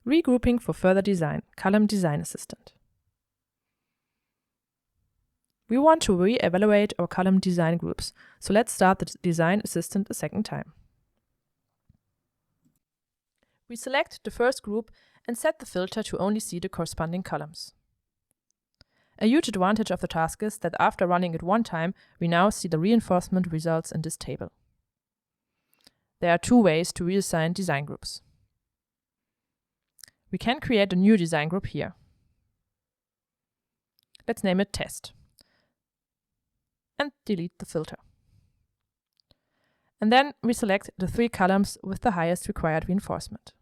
Regrouping for further design, column design assistant. We want to re-evaluate our column design groups, so let's start the design assistant a second time. We select the first group and set the filter to only see the corresponding columns. A huge advantage of the task is that after running it one time, we now see the reinforcement results in this table. There are two ways to reassign design groups. We can create a new design group here. Let's name it Test. And delete the filter. And then we select the 3 columns with the highest required reinforcement.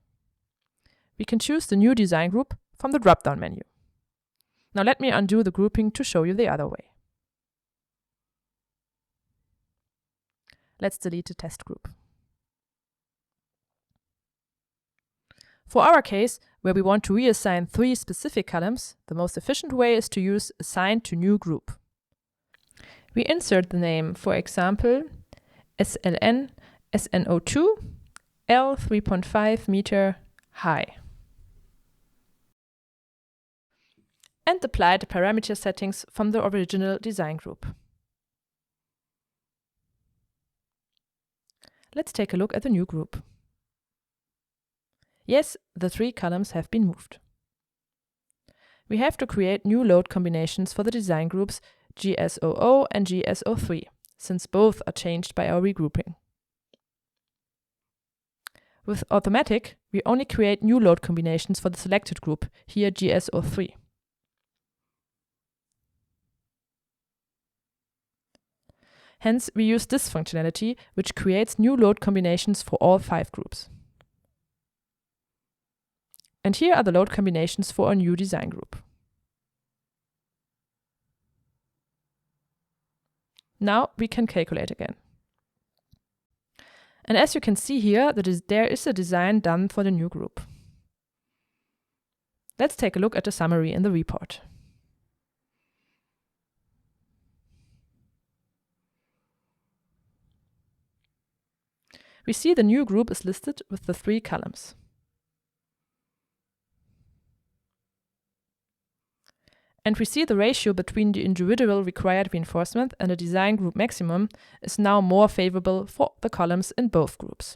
We can choose the new design group from the drop-down menu. Now let me undo the grouping to show you the other way. Let's delete the test group. For our case, where we want to reassign 3 specific columns, the most efficient way is to use Assign to New Group. We insert the name, for example, SLN SNO2 L 3.5 meter high, and apply the parameter settings from the original design group. Let's take a look at the new group. Yes, the 3 columns have been moved. We have to create new load combinations for the design groups GSOO and GSO3, since both are changed by our regrouping. With Automatic, we only create new load combinations for the selected group, here GSO3. Hence, we use this functionality, which creates new load combinations for all 5 groups. And here are the load combinations for our new design group. Now we can calculate again. And as you can see here, there is a design done for the new group. Let's take a look at the summary in the report. We see the new group is listed with the 3 columns. And we see the ratio between the individual required reinforcement and the design group maximum is now more favorable for the columns in both groups.